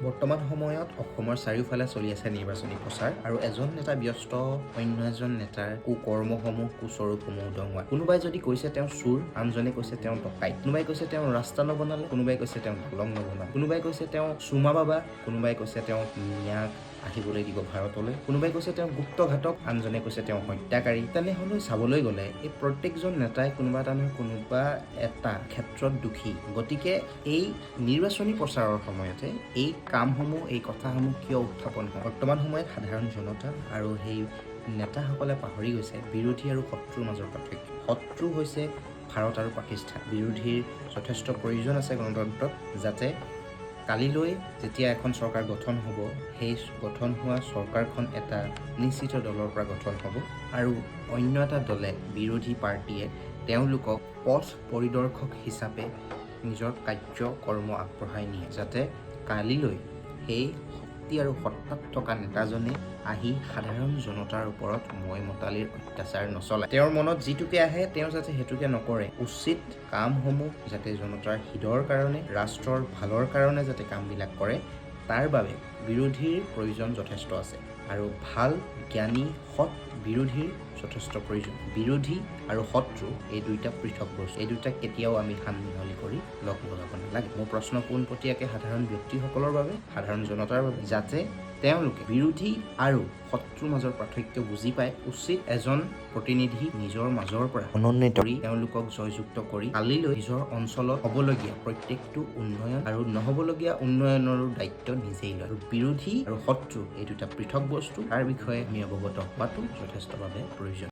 বৰ্তমান সময়ত অসমৰ চাৰিওফালে চলি আছে নিৰ্বাচনী প্ৰচাৰ আৰু এজন নেতা ব্যস্ত অন্য এজন নেতাৰ কুকৰ্মসমূহ কুস্বৰূপসমূহ উদঙোৱা। কোনোবাই যদি কৈছে তেওঁ চোৰ, আনজনে কৈছে তেওঁ ডকাইত, কোনোবাই কৈছে তেওঁ ৰাস্তা নবনালে, কোনোবাই কৈছে তেওঁ দলং নবনালে, কোনোবাই কৈছে তেওঁ চুমা বাবা, কোনোবাই কৈছে তেওঁ মিয়াক আহিবলৈ দিব ভাৰতলৈ, কোনোবাই কৈছে তেওঁ গুপ্তঘাতক, আনজনে কৈছে তেওঁ হত্যাকাৰী। তেনেহ'লে চাবলৈ গ'লে এই প্ৰত্যেকজন নেতাই কোনোবা এটা নহয় কোনোবা এটা ক্ষেত্ৰত দোষী। গতিকে এই নিৰ্বাচনী প্ৰচাৰৰ সময়তে এই কামসমূহ এই কথাসমূহ কিয় উত্থাপন হয়? বৰ্তমান সময়ত সাধাৰণ জনতা আৰু সেই নেতাসকলে পাহৰি গৈছে বিৰোধী আৰু শত্ৰুৰ মাজৰ পাৰ্থক্য। শত্ৰু হৈছে ভাৰত আৰু পাকিস্তান। বিৰোধীৰ যথেষ্ট প্ৰয়োজন আছে গণতন্ত্ৰত, যাতে কালিলৈ যেতিয়া এখন চৰকাৰ গঠন হ'ব, সেই গঠন হোৱা চৰকাৰখন এটা নিশ্চিত দলৰ পৰা গঠন হ'ব আৰু অন্য এটা দলে বিৰোধী পাৰ্টীয়ে তেওঁলোকক পথ পৰিদৰ্শক হিচাপে নিজৰ কাৰ্যকৰ্ম আগবঢ়াই নিয়ে, যাতে কালিলৈ সেই শক্তি আৰু সত্তাত থকা নেতাজনে আহি সাধাৰণ জনতাৰ ওপৰত মই মতালিৰ অত্যাচাৰ নচলায়। তেওঁৰ মনত যিটোকে আহে তেওঁ যাতে সেইটোকে নকৰে। উচিত কামসমূহ যাতে জনতাৰ হিতৰ কাৰণে, ৰাষ্ট্ৰৰ ভালৰ কাৰণে যাতে কামবিলাক কৰে, তাৰ বাবে বিৰোধীৰ প্ৰয়োজন যথেষ্ট আছে আৰু ভাল জ্ঞানী সৎ বিৰোধীৰ যথেষ্ট প্ৰয়োজন। বিৰোধী আৰু শত্ৰু এই দুইটা পৃথক বস্তু। এই দুটা কেতিয়াও আমি সানমিহলি কৰি লগ লগাব নালাগে। মোৰ প্ৰশ্ন পোনপটীয়াকৈ সাধাৰণ ব্যক্তিসকলৰ বাবে, সাধাৰণ জনতাৰ বাবে, যাতে তেওঁলোকে বিৰোধী আৰু শত্ৰুৰ মাজৰ পাৰ্থক্য বুজি পায়। উচিত এজন প্ৰতিনিধি নিজৰ মাজৰ পৰা মনোনীত কৰি তেওঁলোকক জয়যুক্ত কৰি কালিলৈ নিজৰ অঞ্চলত হ'বলগীয়া প্ৰত্যেকটো উন্নয়ন আৰু নহ'বলগীয়া উন্নয়নৰো দায়িত্ব নিজেই লয়। বিৰোধী আৰু শত্ৰু এই দুটা পৃথক বস্তু, তাৰ বিষয়ে আমি অৱগত হোৱাটো যথেষ্টভাৱে প্ৰয়োজন।